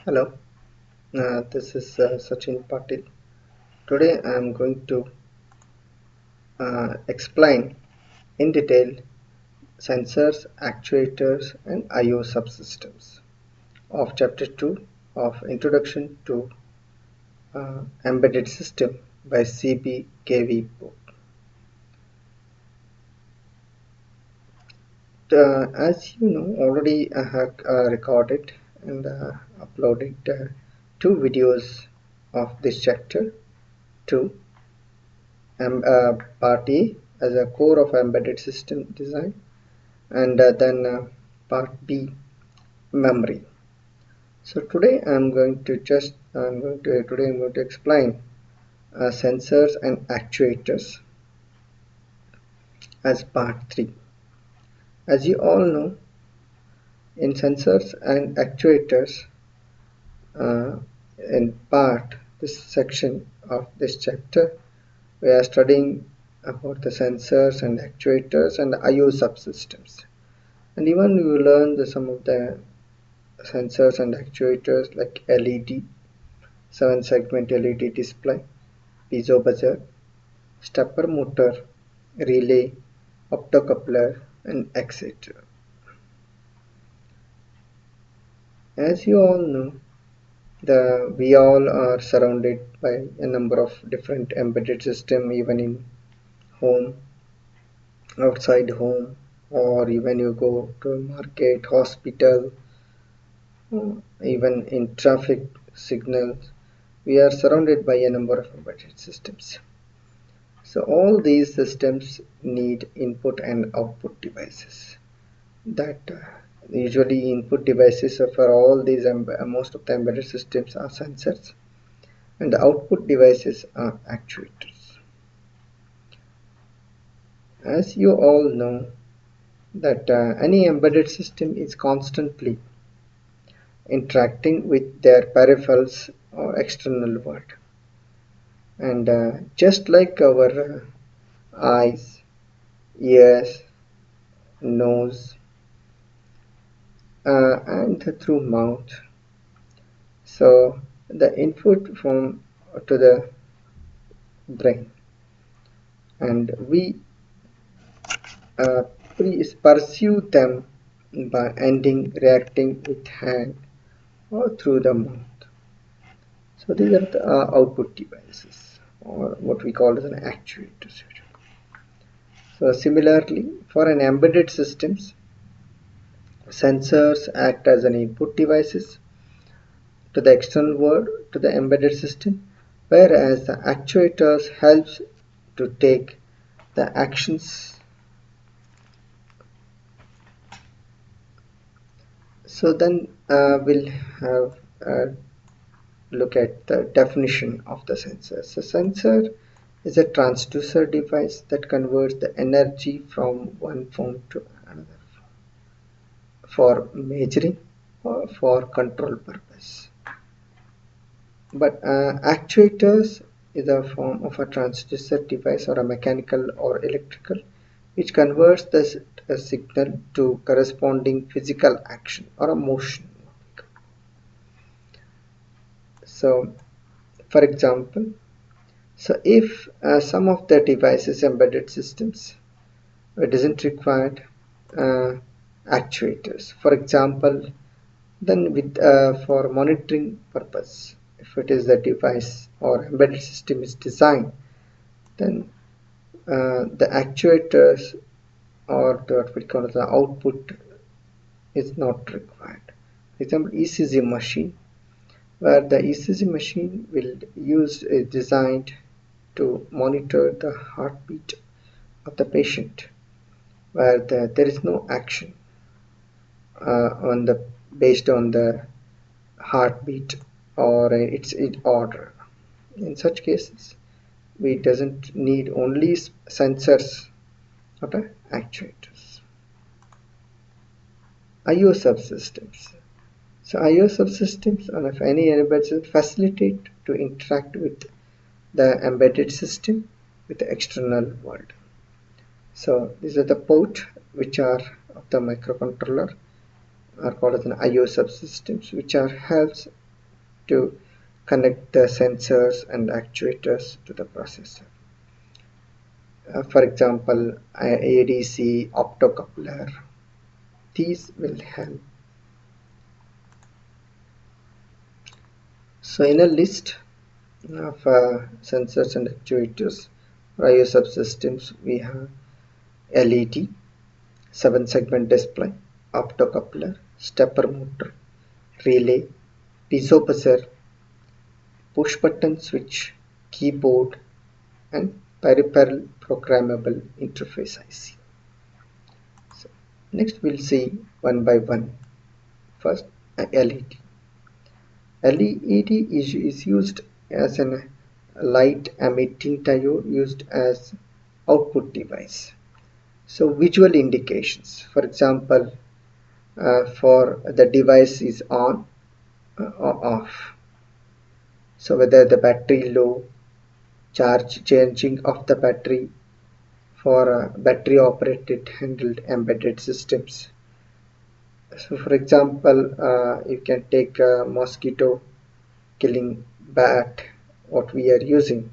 Hello, this is Sachin Patil. Today I am going to explain in detail sensors, actuators, and I/O subsystems of Chapter 2 of Introduction to Embedded System by Shibu K V book. As you know, already I have recorded and uploaded two videos of this chapter 2. Part A as a core of embedded system design, and then part B, memory. So today I'm going to explain sensors and actuators as part 3. As you all know, in sensors and actuators, uh, in part this section of this chapter, we are studying about the sensors and actuators and I/O subsystems. And even we will learn some of the sensors and actuators like LED, 7 segment LED display, piezo buzzer, stepper motor, relay, optocoupler, and etc. As you all know, we all are surrounded by a number of different embedded systems, even in home, outside home, or even you go to a market, hospital, even in traffic signals. We are surrounded by a number of embedded systems. So all these systems need input and output devices. That usually input devices for all these most of the embedded systems are sensors, and the output devices are actuators. As you all know, that any embedded system is constantly interacting with their peripherals or external world, and just like our eyes, ears, nose, and through mouth. So the input from to the brain, and we uh, pursue them by ending reacting with hand or through the mouth. So these are the output devices, or what we call as an actuators. So similarly, for an embedded systems, sensors act as an input devices to the external world, to the embedded system, whereas the actuators helps to take the actions. So then we'll have a look at the definition of the sensor. So sensor is a transducer device that converts the energy from one form to another for measuring or for control purpose. But actuators is a form of a transducer device or a mechanical or electrical which converts the signal to corresponding physical action or a motion. So, for example, so if some of the devices embedded systems doesn't require uh, actuators, for example, then with for monitoring purpose, if it is the device or embedded system is designed, then the actuators or what we call the output is not required. For example, ECG machine, where the ECG machine will use is designed to monitor the heartbeat of the patient, where there is no action on the based on the heartbeat or its order. In such cases, we doesn't need only sensors but actuators. I/O subsystems. So I/O subsystems of any embedded system facilitate to interact with the embedded system with the external world. So these are the port which are of the microcontroller are called as an I/O subsystems, which are helps to connect the sensors and actuators to the processor. For example, ADC, optocoupler, these will help. So in a list of sensors and actuators for IO subsystems, we have LED, 7-segment display, optocoupler, stepper motor, relay, piezo buzzer, push button switch, keyboard, and peripheral programmable interface IC. So next we'll see one by one. First, LED. LED is used as a light emitting diode used as output device. So visual indications, for example, for the device is on or off. So whether the battery low, charge changing of the battery for battery operated handled embedded systems. So for example, you can take a mosquito killing bat, what we are using,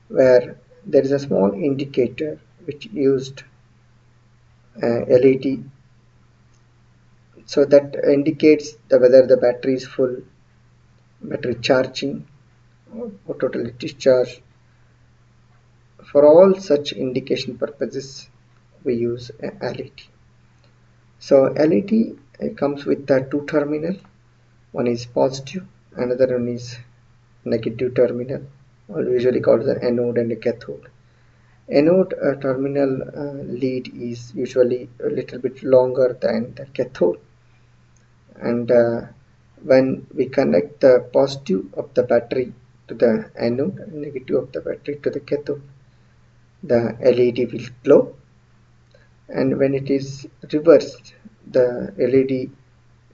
where there is a small indicator which used LED, so that indicates whether the battery is full, battery charging, or totally discharged. For all such indication purposes, we use LED. So LED comes with the two terminal. One is positive, another one is negative terminal, or usually called the anode and the cathode. Anode terminal lead is usually a little bit longer than the cathode, and when we connect the positive of the battery to the anode and negative of the battery to the cathode, the LED will glow, and when it is reversed, the LED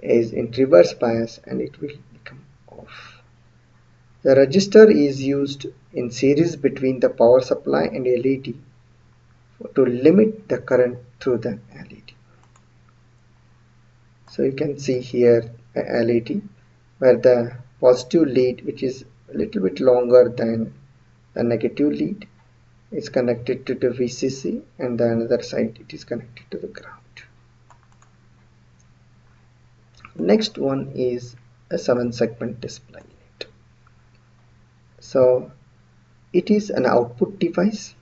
is in reverse bias and it will become off. The resistor is used in series between the power supply and LED to limit the current through the LED. So you can see here a LED where the positive lead, which is a little bit longer than the negative lead, is connected to the VCC, and the another side it is connected to the ground. Next one is a 7-segment display unit. So it is an output device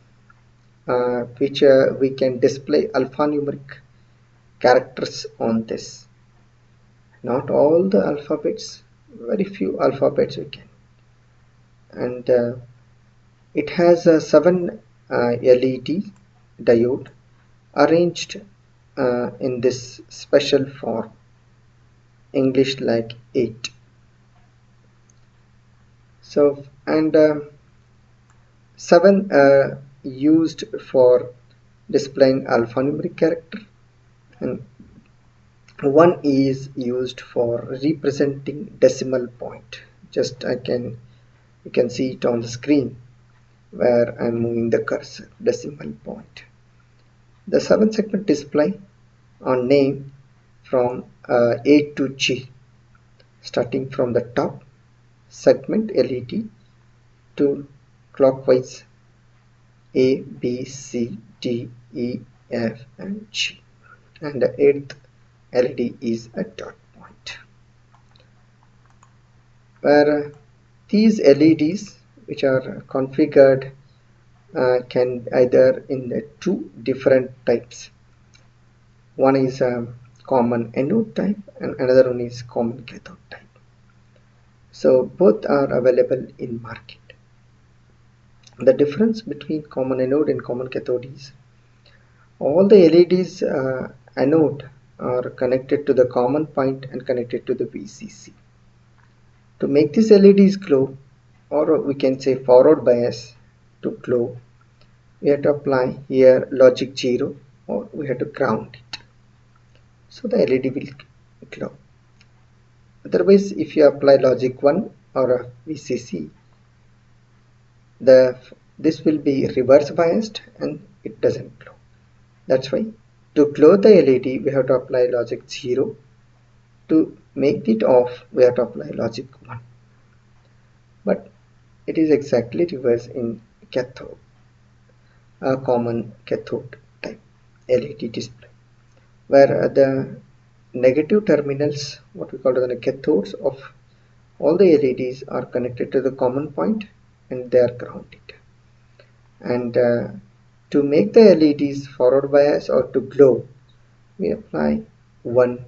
which we can display alphanumeric characters on this. Not all the alphabets, very few alphabets we can. And it has a 7 LED diode arranged in this special form, English like 8. So, and 7 used for displaying alphanumeric character, and 1 is used for representing decimal point. Just you can see it on the screen where I'm moving the cursor, decimal point. The 7-segment display on name from A to G, starting from the top segment LED to clockwise A, B, C, D, E, F, and G, and the 8th LED is a dot point, where these LEDs which are configured can either in the two different types. One is a common anode type and another one is common cathode type. So both are available in market. The difference between common anode and common cathode is all the LEDs anode are connected to the common point and connected to the VCC. To make these LEDs glow, or we can say forward bias to glow, we have to apply here logic 0, or we have to ground it, so the LED will glow. Otherwise, if you apply logic 1 or a VCC, this will be reverse biased and it doesn't glow. That's why to glow the LED we have to apply logic 0. To make it off we have to apply logic 1. but it is exactly reverse in cathode, a common cathode type LED display, where the negative terminals, what we call the cathodes of all the LEDs, are connected to the common point and they are grounded. And to make the LEDs forward bias or to glow, we apply one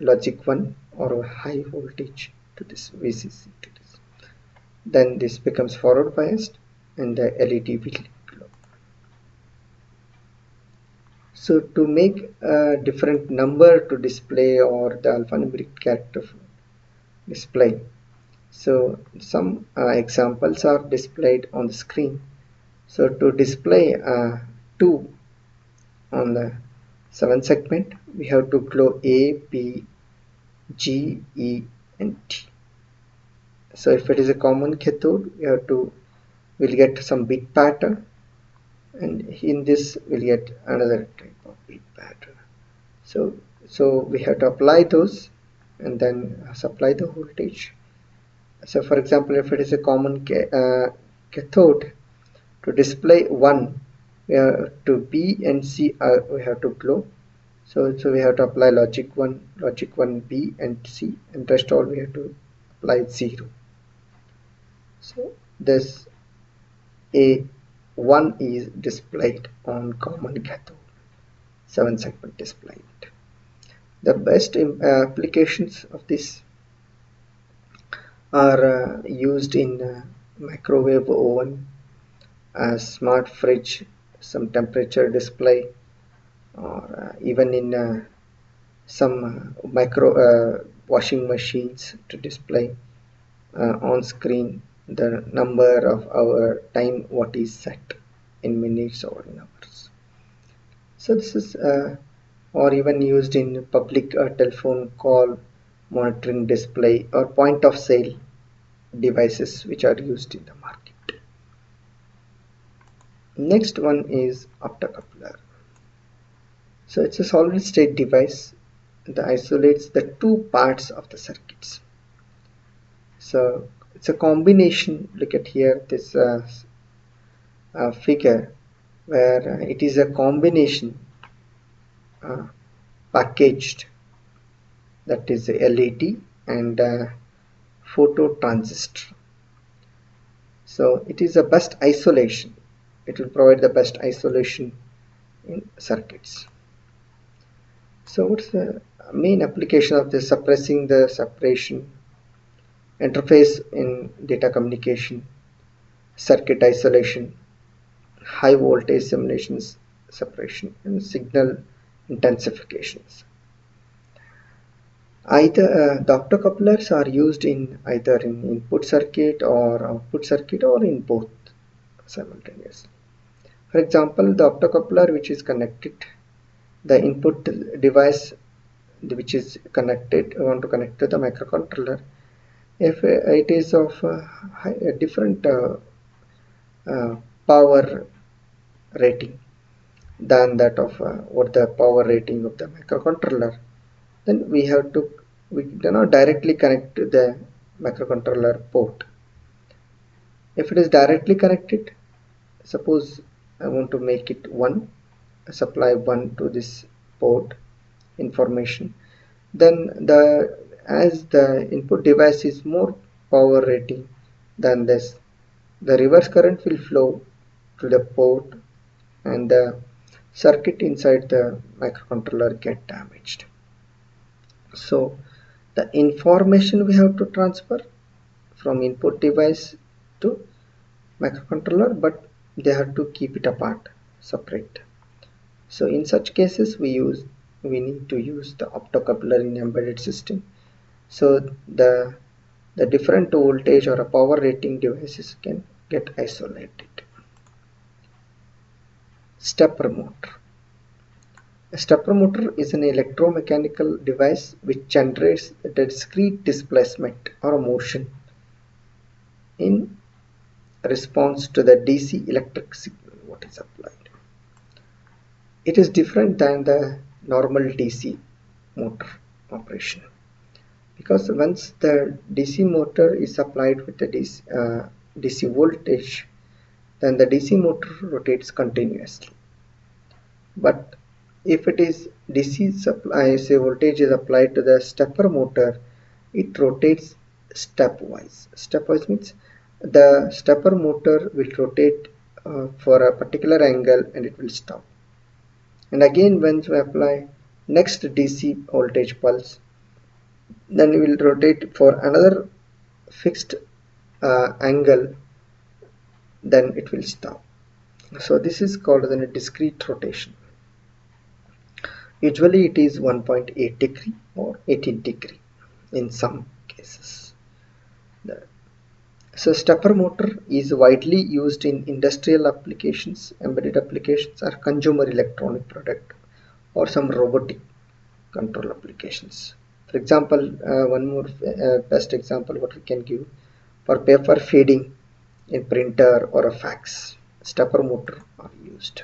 logic 1 or a high voltage to this VCC to this. Then this becomes forward biased and the LED will glow. So to make a different number to display or the alphanumeric character display, so some examples are displayed on the screen. So to display 2 on the 7 segment, we have to glow A, B, G, E and T. So if it is a common cathode, we'll get some bit pattern, and in this we'll get another type of bit pattern. So we have to apply those and then supply the voltage. So for example, if it is a common cathode, to display 1, we have to B and C we have to glow. So we have to apply logic 1 B and C, and rest all we have to apply 0. So this A1 is displayed on common cathode, 7 segment displayed. The best applications of this are used in microwave oven, a smart fridge, some temperature display, or even in some micro washing machines to display on screen the number of our time what is set in minutes or in hours. So this is or even used in public telephone call monitoring display or point of sale devices which are used in the market. Next one is optocoupler. So it's a solid state device that isolates the two parts of the circuits. So it's a combination. Look at here this figure where it is a combination uh, packaged, that is a LED and a photo transistor. So it is the best isolation. It will provide the best isolation in circuits. So what's the main application of this? Suppressing the separation, interface in data communication, circuit isolation, high voltage simulations separation, and signal intensifications. Either the optocouplers are used in either in input circuit or output circuit or in both simultaneously. For example, the optocoupler which is connected, the input device which is connected, we want to connect to the microcontroller. If it is of a different power rating than that of what the power rating of the microcontroller, then we cannot directly connect to the microcontroller port. If it is directly connected, suppose I want to make it 1, supply 1 to this port information, then as the input device is more power rating than this, the reverse current will flow to the port and the circuit inside the microcontroller get damaged. So the information we have to transfer from input device to microcontroller, but they have to keep it apart, separate. So in such cases we need to use the optocoupler in embedded system. So the different voltage or a power rating devices can get isolated. Stepper motor. A stepper motor is an electromechanical device which generates a discrete displacement or a motion in response to the DC electric signal what is applied. It is different than the normal DC motor operation because once the DC motor is applied with the DC voltage, then the DC motor rotates continuously. But if it is DC supply, say voltage is applied to the stepper motor, it rotates stepwise. Stepwise means the stepper motor will rotate for a particular angle and it will stop. And again, when we apply next DC voltage pulse, then we will rotate for another fixed angle, then it will stop. So this is called as a discrete rotation. Usually it is 1.8 degree or 18 degree in some cases. So stepper motor is widely used in industrial applications, embedded applications, or consumer electronic product, or some robotic control applications. For example, one more best example what we can give, for paper feeding in printer or a fax, stepper motor are used.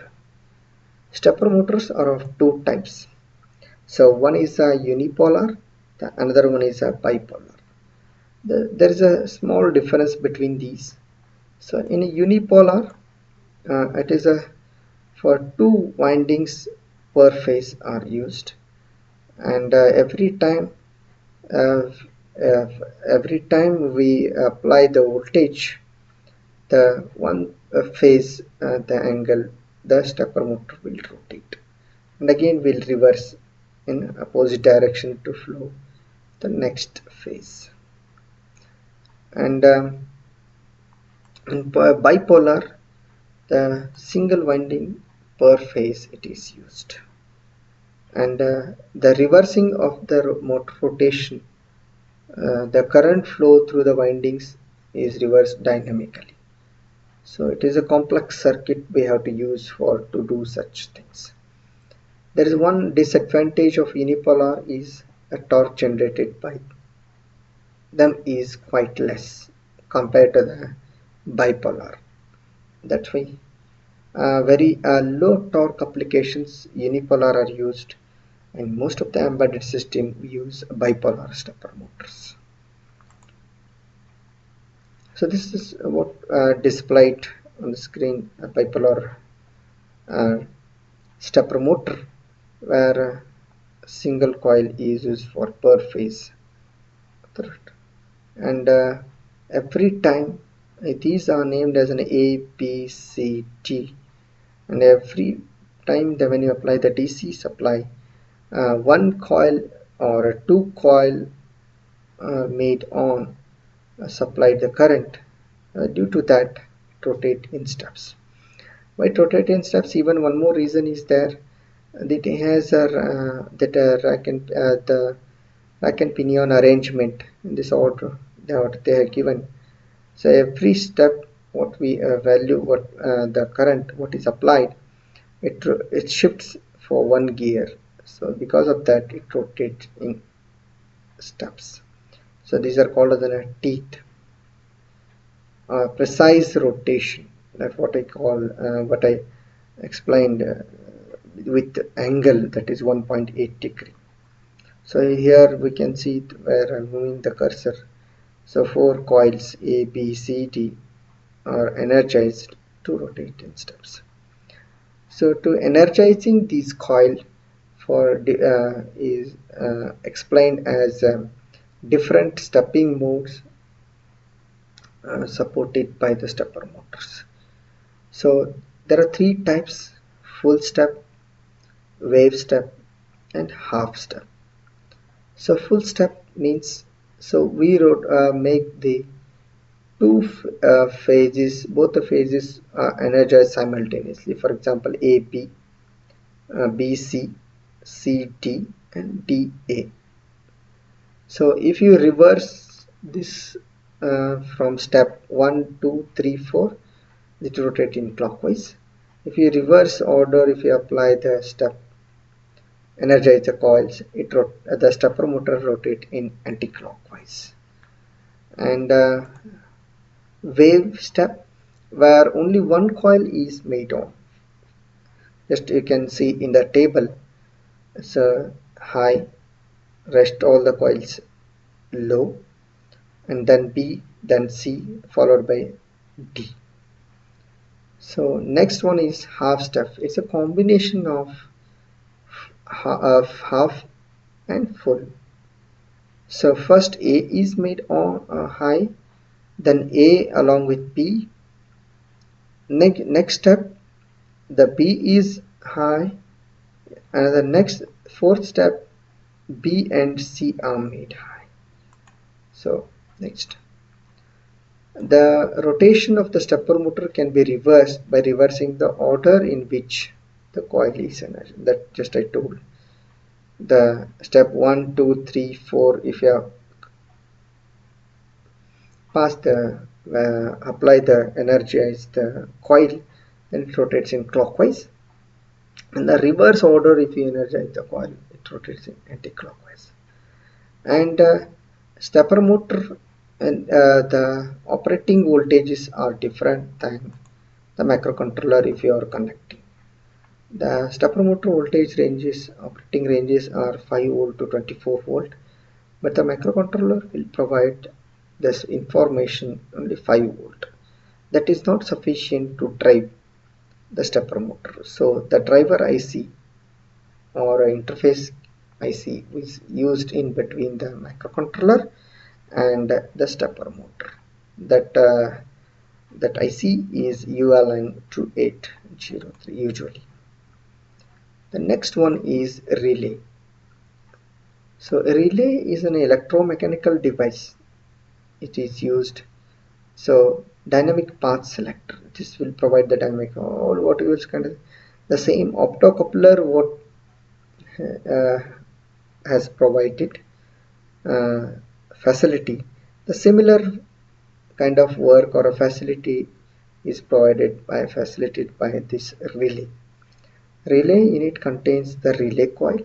Stepper motors are of two types. So one is a unipolar, the another one is a bipolar. There is a small difference between these. So in a unipolar, it is a for two windings per phase are used, and uh, every time we apply the voltage, the one phase, the angle, the stepper motor will rotate, and again will reverse in opposite direction to flow the next phase. And in bipolar, the single winding per phase it is used, and the reversing of the motor rotation, the current flow through the windings is reversed dynamically. So it is a complex circuit we have to use for to do such things. There is one disadvantage of unipolar is a torque generated by them is quite less compared to the bipolar. That's why very low torque applications unipolar are used, and most of the embedded system use bipolar stepper motors. So this is what displayed on the screen, a bipolar uh, stepper motor, where a single coil is used for per phase. And every time these are named as an A, B, C, D, and every time that when you apply the DC supply, one coil or a two coil made on supplied the current. Due to that, rotate in steps. Why rotate in steps? Even one more reason is there that it has the rack and pinion arrangement in this order that they are given. So every step, what we value, what the current, what is applied, it shifts for one gear. So because of that, it rotates in steps. So these are called as a teeth. Precise rotation. That's what I call, what I explained with angle that is 1.8 degree. So here we can see where I'm moving the cursor. So four coils A, B, C, D are energized to rotate in steps. So to energizing these coil for is explained as different stepping modes supported by the stepper motors. So there are three types: full step, wave step, and half step. So full step means, so we make the two phases, both the phases are energized simultaneously. For example, AB, BC, CD, and DA. So if you reverse this from step 1, 2, 3, 4, it rotates in clockwise. If you reverse order, if you apply the step, energize the coils, the stepper motor rotate in anti-clockwise. And wave step, where only one coil is made on. Just you can see in the table, so high, rest all the coils low, and then B, then C, followed by D. So next one is half step. It's a combination of half and full. So first A is made on high, then A along with B. Next step, the B is high, and the next fourth step, B and C are made high. So next, the rotation of the stepper motor can be reversed by reversing the order in which the coil is energized. That just I told. The step 1, 2, 3, 4. If you have passed the apply the energize the coil, then it rotates in clockwise. In the reverse order, if you energize the coil, it rotates in anti-clockwise. And stepper motor and the operating voltages are different than the microcontroller if you are connecting. The stepper motor voltage ranges, operating ranges are 5 volt to 24 volt, but the microcontroller will provide this information only 5 volt. That is not sufficient to drive the stepper motor. So the driver IC or interface IC is used in between the microcontroller and the stepper motor. That IC is ULN2803 usually. The next one is relay. So a relay is an electromechanical device. It is used. So dynamic path selector. This will provide the dynamic or what is kind of the same optocoupler what uh, has provided uh, facility. The similar kind of work or a facility is facilitated by this relay. Relay unit contains the relay coil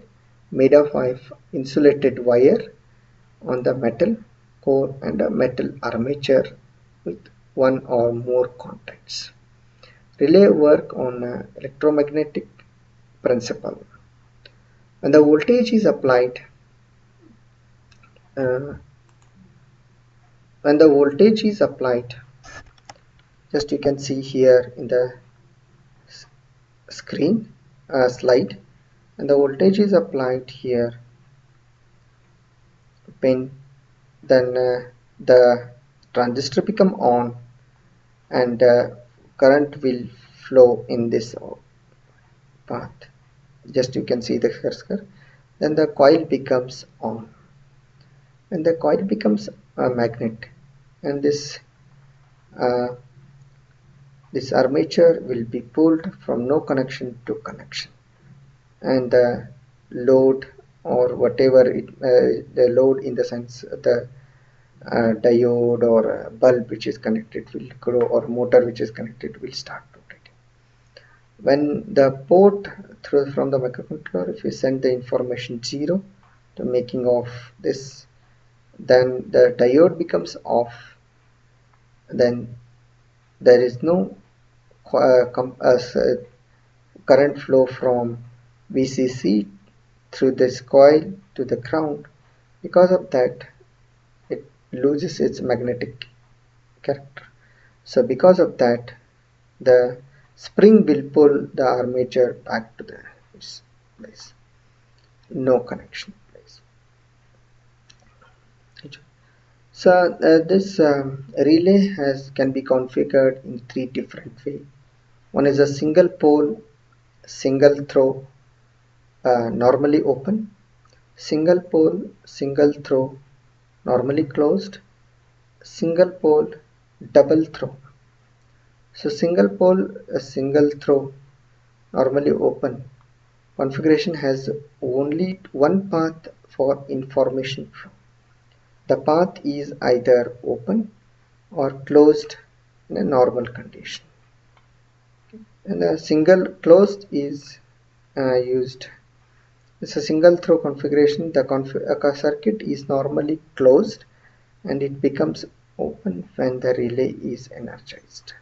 made of insulated wire on the metal core and a metal armature with one or more contacts. Relay work on electromagnetic principle. When the voltage is applied, uh, when the voltage is applied, just you can see here in the screen slide, and the voltage is applied here pin, then the transistor become on and current will flow in this path. Just you can see the cursor. Then the coil becomes on, and the coil becomes a magnet, and uh, this armature will be pulled from no connection to connection, and the load or whatever the load in the sense the diode or bulb which is connected will grow, or motor which is connected will start rotating. When the port through from the microcontroller, if you send the information 0 to making of this, then the diode becomes off, then there is no current flow from VCC through this coil to the ground. Because of that, it loses its magnetic character. So because of that, the spring will pull the armature back to its place. No connection place. So this relay can be configured in three different ways. One is a single pole, single throw, normally open, single pole, single throw, normally closed, single pole, double throw. So single pole, a single throw, normally open configuration has only one path for information flow. The path is either open or closed in a normal condition. And a single closed is used. It's a single throw configuration. The circuit is normally closed and it becomes open when the relay is energized.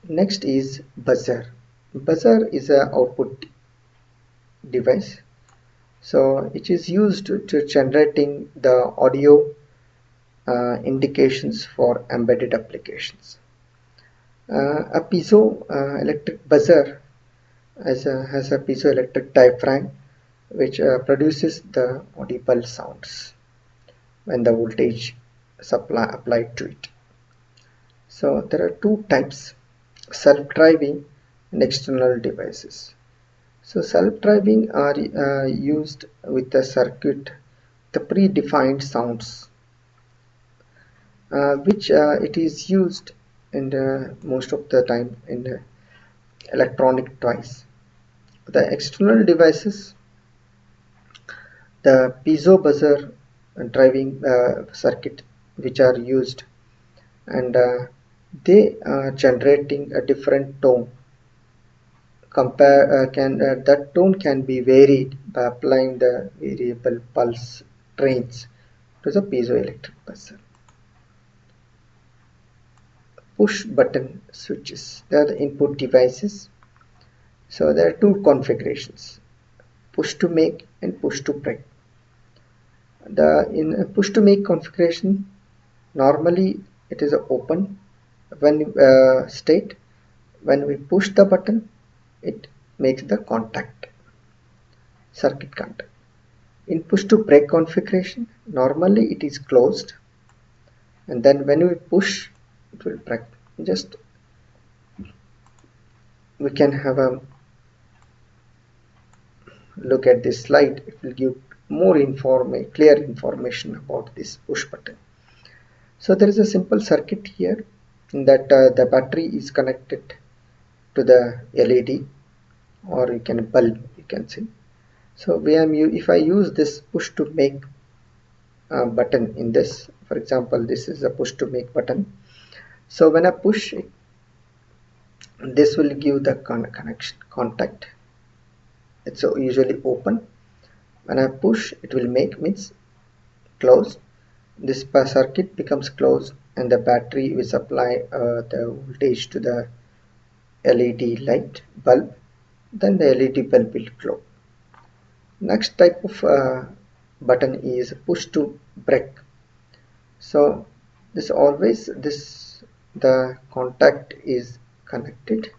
Next is buzzer. Buzzer is an output device. So it is used to generating the audio indications for embedded applications. A piezoelectric buzzer has a piezoelectric diaphragm which produces the audible sounds when the voltage supply applied to it. So there are two types: self-driving and external devices. So self-driving are used with a circuit, the predefined sounds, which it is used in most of the time in the electronic toys. The external devices, the piezo buzzer driving circuit, which are used, and they are generating a different tone. That tone can be varied by applying the variable pulse trains to the piezoelectric buzzer. Push button switches, they are the input devices. So there are two configurations: push to make and push to break. The in a push to make configuration, normally it is open when state. When we push the button, it makes the contact, circuit contact. In push to break configuration, normally it is closed, and then when we push, it will break. Just we can have a look at this slide. It will give more clear information about this push button. So there is a simple circuit here that the battery is connected to the LED, or you can bulb, you can see. So if I use this push to make button in this, for example, this is a push to make button. So when I push it, this will give the connection contact. It's usually open. When I push, it will make means closed. This circuit becomes closed, and the battery will supply the voltage to the LED light bulb. Then the LED bulb will glow. Next type of button is push to break. So the contact is connected,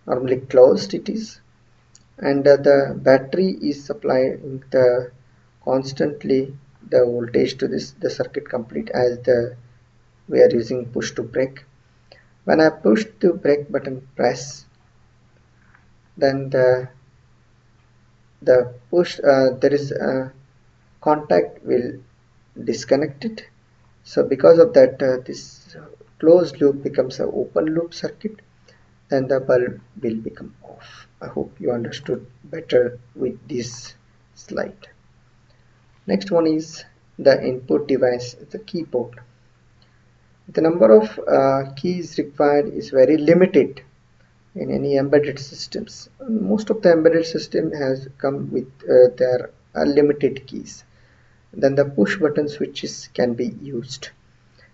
normally closed it is, and the battery is supplying the constantly the voltage to the circuit complete as we are using push to break. When I push the brake button press, then the push there is a contact will disconnect it. So because of that, this closed loop becomes an open loop circuit, then the bulb will become off. I hope you understood better with this slide. Next one is the input device, the keyboard. The number of keys required is very limited in any embedded systems. Most of the embedded system has come with their limited keys. Then the push button switches can be used,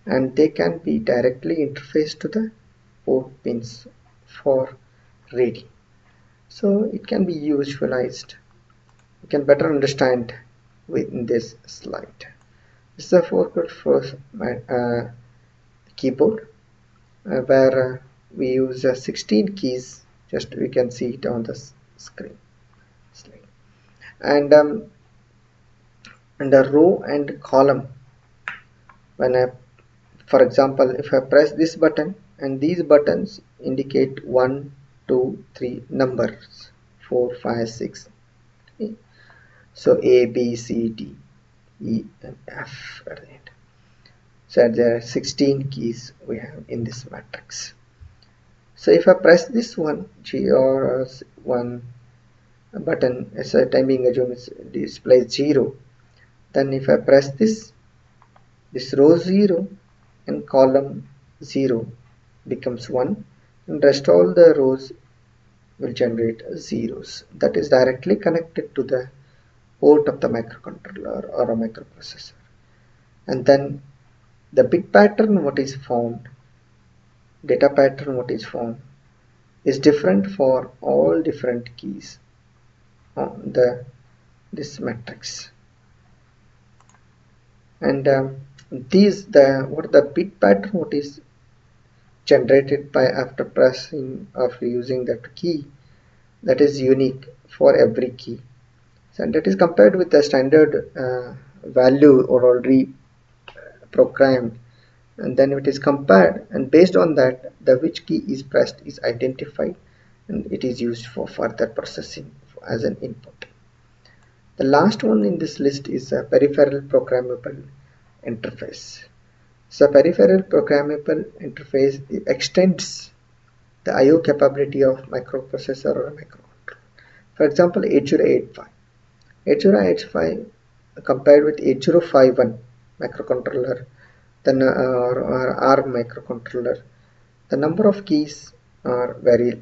and they can be directly interfaced to the port pins for reading. So it can be usualized. You can better understand within this slide. This is the four-bit first keyboard where we use 16 keys. Just we can see it on the screen slide. And a row and column. When I, for example, if I press this button, and these buttons indicate 1, 2, 3 numbers, 4, 5, 6. So A, B, C, D, E, and F at the end. So there are 16 keys we have in this matrix. So if I press this one, G or one button as a timing assume displays 0, then if I press this row 0 and column 0 becomes 1, and rest all the rows will generate zeros. That is directly connected to the port of the microcontroller or a microprocessor. And then the bit pattern what is formed, data pattern what is formed, is different for all different keys. The this matrix. And these the what the bit pattern what is generated by after pressing of using that key, that is unique for every key. So that is compared with the standard value or already programmed, and then it is compared, and based on that the which key is pressed is identified, and it is used for further processing as an input. The last one in this list is a peripheral programmable interface. So peripheral programmable interface extends the I/O capability of microprocessor or microcontroller. For example, 8085. 8085 compared with 8051 microcontroller, then or ARM microcontroller, the number of keys are very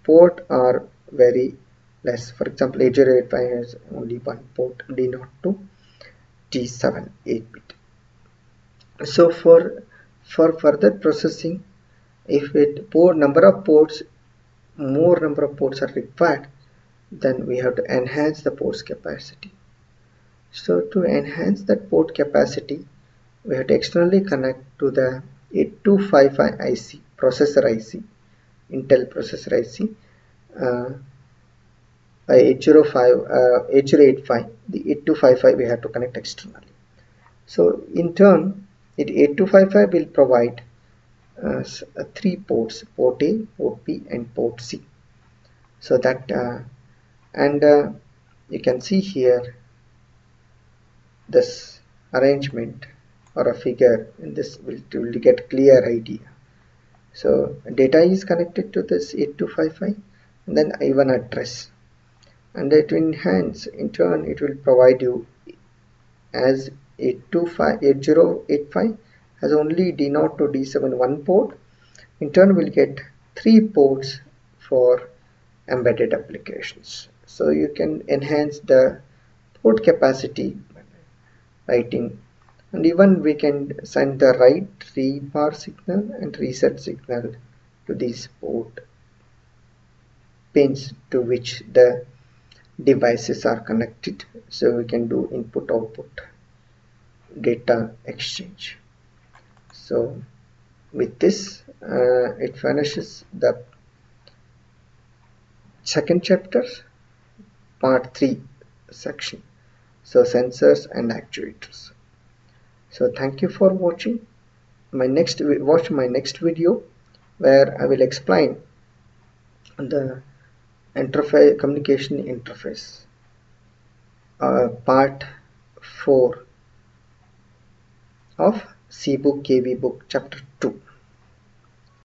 port are very less. For example, 8085 has only one port, D0 to D7 8-bit. So for further processing, if it more number of ports are required, then we have to enhance the ports capacity. So to enhance that port capacity, we have to externally connect to the 8255 IC, processor IC, Intel processor IC, 8085, the 8255 we have to connect externally. So in turn, 8255 will provide three ports, port A, port B and port C. So that and you can see here this arrangement or a figure in this will get clear idea. So data is connected to this 8255 and then even address, and it will enhance, in turn it will provide you as 8085 has only D0 to D7 one port. In turn we'll get three ports for embedded applications. So you can enhance the port capacity writing, and even we can send the write, read bar signal and reset signal to these port pins to which the devices are connected, so we can do input output data exchange. So with this it finishes the second chapter, part 3 section, so sensors and actuators. So thank you for watching. Watch my next video where I will explain the interface, communication interface, part 4 of Shibu K V book chapter 2.